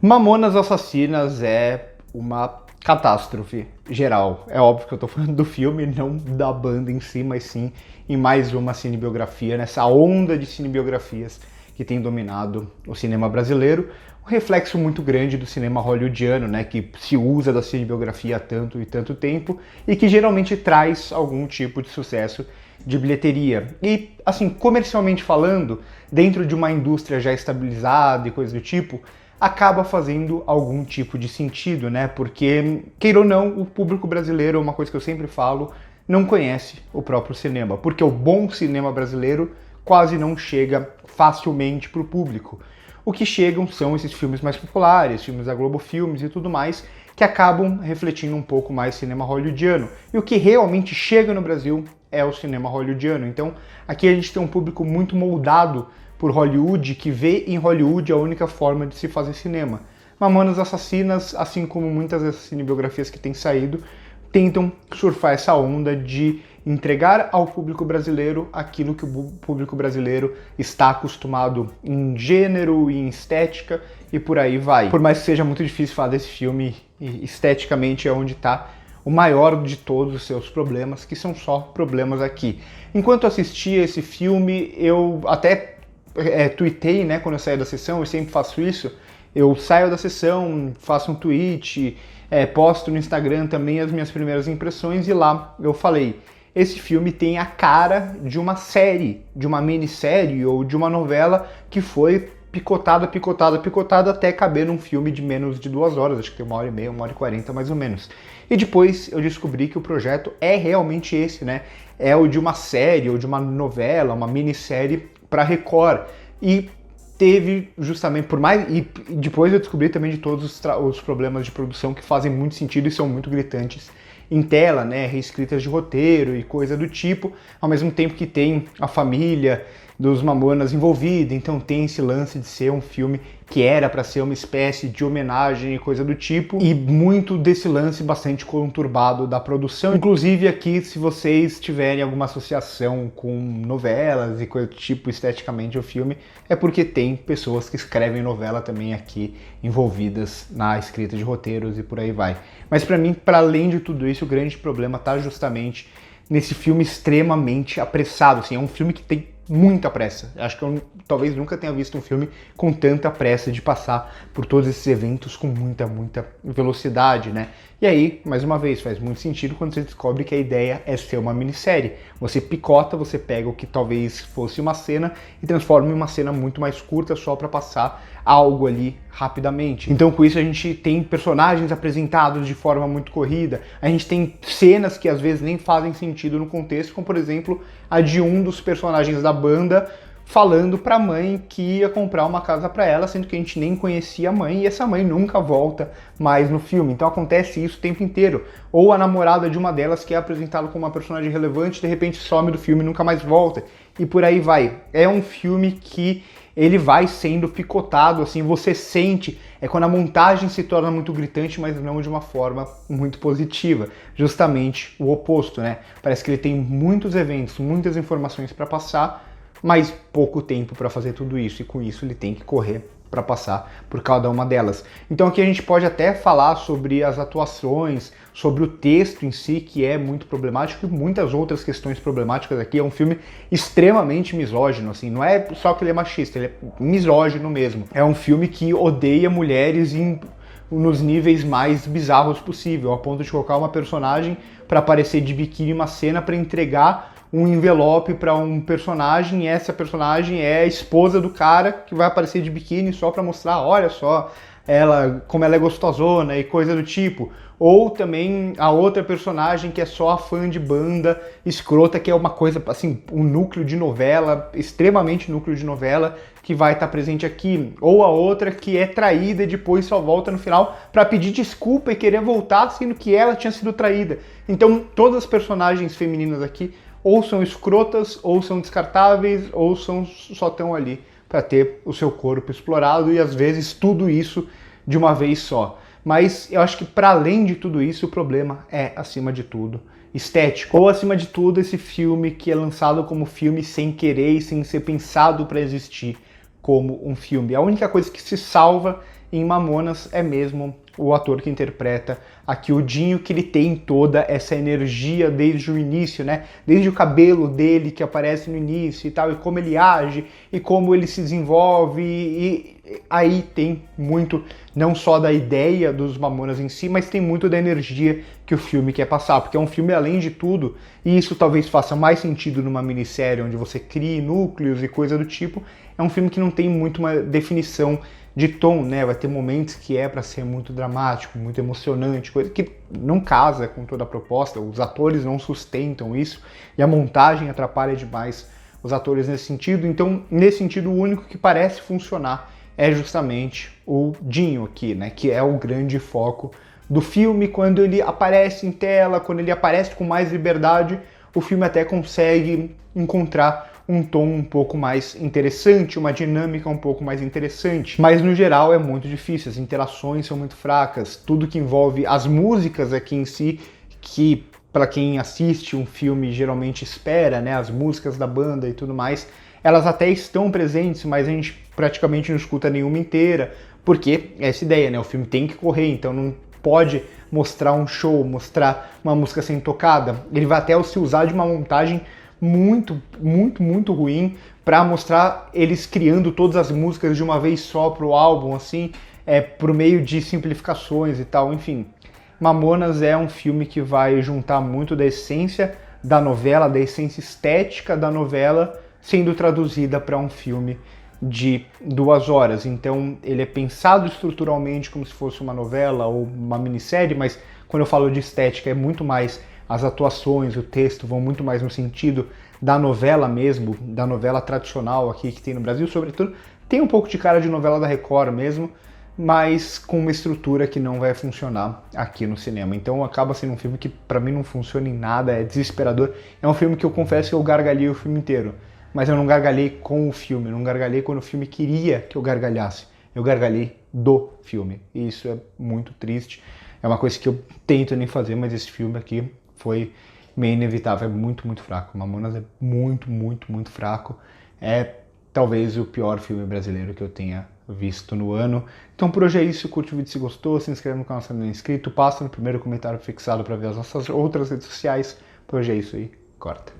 Mamonas Assassinas é uma catástrofe geral. É óbvio que eu tô falando do filme, não da banda em si, mas sim em mais uma cinebiografia, nessa onda de cinebiografias que tem dominado o cinema brasileiro. Um reflexo muito grande do cinema hollywoodiano, né, que se usa da cinebiografia há tanto e tanto tempo e que geralmente traz algum tipo de sucesso de bilheteria. E, assim, comercialmente falando, dentro de uma indústria já estabilizada e coisa do tipo, acaba fazendo algum tipo de sentido, né? Porque, queira ou não, o público brasileiro, é uma coisa que eu sempre falo, não conhece o próprio cinema, porque o bom cinema brasileiro quase não chega facilmente para o público. O que chegam são esses filmes mais populares, filmes da Globo Filmes e tudo mais, que acabam refletindo um pouco mais cinema hollywoodiano. E o que realmente chega no Brasil é o cinema hollywoodiano. Então, aqui a gente tem um público muito moldado por Hollywood, que vê em Hollywood a única forma de se fazer cinema. Mamonas Assassinas, assim como muitas das cinebiografias que têm saído, tentam surfar essa onda de entregar ao público brasileiro aquilo que o público brasileiro está acostumado em gênero e em estética e por aí vai. Por mais que seja muito difícil falar desse filme, esteticamente é onde está o maior de todos os seus problemas, que são só problemas aqui. Enquanto assistia esse filme, eu até tuitei, né, quando eu saio da sessão, eu sempre faço isso, eu saio da sessão, faço um tweet, posto no Instagram também as minhas primeiras impressões e lá eu falei, esse filme tem a cara de uma série, de uma minissérie ou de uma novela que foi picotada até caber num filme de menos de 2 horas, acho que tem 1h30, 1h40 mais ou menos. E depois eu descobri que o projeto é realmente esse, né? É o de uma série ou de uma novela, uma minissérie para Record. E teve justamente, por mais. E depois eu descobri também de todos os problemas de produção que fazem muito sentido e são muito gritantes em tela, né? Reescritas de roteiro e coisa do tipo, ao mesmo tempo que tem a família dos Mamonas envolvida, então tem esse lance de ser um filme que era para ser uma espécie de homenagem e coisa do tipo, e muito desse lance bastante conturbado da produção. Inclusive aqui, se vocês tiverem alguma associação com novelas e coisa do tipo esteticamente o filme, é porque tem pessoas que escrevem novela também aqui envolvidas na escrita de roteiros e por aí vai. Mas para mim, para além de tudo isso, o grande problema está justamente nesse filme extremamente apressado. Assim, é um filme que tem muita pressa. Acho que eu talvez nunca tenha visto um filme com tanta pressa de passar por todos esses eventos com muita velocidade, né? E aí, mais uma vez, faz muito sentido quando você descobre que a ideia é ser uma minissérie. Você picota, você pega o que talvez fosse uma cena e transforma em uma cena muito mais curta só para passar algo ali rapidamente. Então com isso a gente tem personagens apresentados de forma muito corrida, a gente tem cenas que às vezes nem fazem sentido no contexto, como por exemplo a de um dos personagens da banda falando para a mãe que ia comprar uma casa para ela, sendo que a gente nem conhecia a mãe e essa mãe nunca volta mais no filme. Então acontece isso o tempo inteiro. Ou a namorada de uma delas que é apresentada como uma personagem relevante, de repente some do filme e nunca mais volta. E por aí vai. É um filme que ele vai sendo picotado, assim, você sente, é quando a montagem se torna muito gritante, mas não de uma forma muito positiva. Justamente o oposto, né? Parece que ele tem muitos eventos, muitas informações para passar, mas pouco tempo para fazer tudo isso, e com isso ele tem que correr para passar por cada uma delas. Então aqui a gente pode até falar sobre as atuações, sobre o texto em si, que é muito problemático, e muitas outras questões problemáticas aqui. É um filme extremamente misógino, assim, não é só que ele é machista, ele é misógino mesmo. É um filme que odeia mulheres nos níveis mais bizarros possível, a ponto de colocar uma personagem para aparecer de biquíni em uma cena para entregar um envelope para um personagem, e essa personagem é a esposa do cara que vai aparecer de biquíni só para mostrar, olha só, ela, como ela é gostosona e coisa do tipo. Ou também a outra personagem que é só a fã de banda escrota, que é uma coisa, assim, um núcleo de novela, extremamente núcleo de novela, que vai estar presente aqui. Ou a outra que é traída e depois só volta no final para pedir desculpa e querer voltar, sendo que ela tinha sido traída. Então todas as personagens femininas aqui ou são escrotas, ou são descartáveis, ou só estão ali para ter o seu corpo explorado, e às vezes tudo isso de uma vez só. Mas eu acho que para além de tudo isso, o problema é, acima de tudo, estético. Ou acima de tudo, esse filme que é lançado como filme sem querer e sem ser pensado para existir como um filme. A única coisa que se salva em Mamonas é mesmo o ator que interpreta aqui o Dinho, que ele tem toda essa energia desde o início, né? Desde o cabelo dele que aparece no início e tal, e como ele age, e como ele se desenvolve, e aí tem muito, não só da ideia dos Mamonas em si, mas tem muito da energia que o filme quer passar, porque é um filme além de tudo, e isso talvez faça mais sentido numa minissérie onde você crie núcleos e coisa do tipo, é um filme que não tem muito uma definição de tom, né? Vai ter momentos que é para ser muito dramático, muito emocionante, coisa que não casa com toda a proposta, os atores não sustentam isso, e a montagem atrapalha demais os atores nesse sentido, então, nesse sentido, o único que parece funcionar é justamente o Dinho aqui, né? Que é o grande foco do filme. Quando ele aparece em tela, quando ele aparece com mais liberdade, o filme até consegue encontrar um tom um pouco mais interessante, uma dinâmica um pouco mais interessante. Mas no geral é muito difícil, as interações são muito fracas, tudo que envolve as músicas aqui em si, que para quem assiste um filme geralmente espera, né, as músicas da banda e tudo mais, elas até estão presentes, mas a gente praticamente não escuta nenhuma inteira, porque é essa ideia, né, o filme tem que correr, então não pode mostrar um show, mostrar uma música sendo tocada, ele vai até se usar de uma montagem muito ruim para mostrar eles criando todas as músicas de uma vez só pro álbum, assim, por meio de simplificações e tal, enfim. Mamonas é um filme que vai juntar muito da essência da novela, da essência estética da novela, sendo traduzida para um filme de 2 horas. Então ele é pensado estruturalmente como se fosse uma novela ou uma minissérie, mas quando eu falo de estética é muito mais as atuações, o texto vão muito mais no sentido da novela mesmo, da novela tradicional aqui que tem no Brasil, sobretudo. Tem um pouco de cara de novela da Record mesmo, mas com uma estrutura que não vai funcionar aqui no cinema. Então acaba sendo um filme que pra mim não funciona em nada, é desesperador. É um filme que eu confesso que eu gargalhei o filme inteiro, mas eu não gargalhei com o filme, eu não gargalhei quando o filme queria que eu gargalhasse. Eu gargalhei do filme, e isso é muito triste. É uma coisa que eu tento nem fazer, mas esse filme aqui foi meio inevitável, é muito fraco. Mamonas é muito fraco. É talvez o pior filme brasileiro que eu tenha visto no ano. Então por hoje é isso, curte o vídeo se gostou, se inscreve no canal se não é inscrito, passa no primeiro comentário fixado para ver as nossas outras redes sociais. Por hoje é isso aí, corta.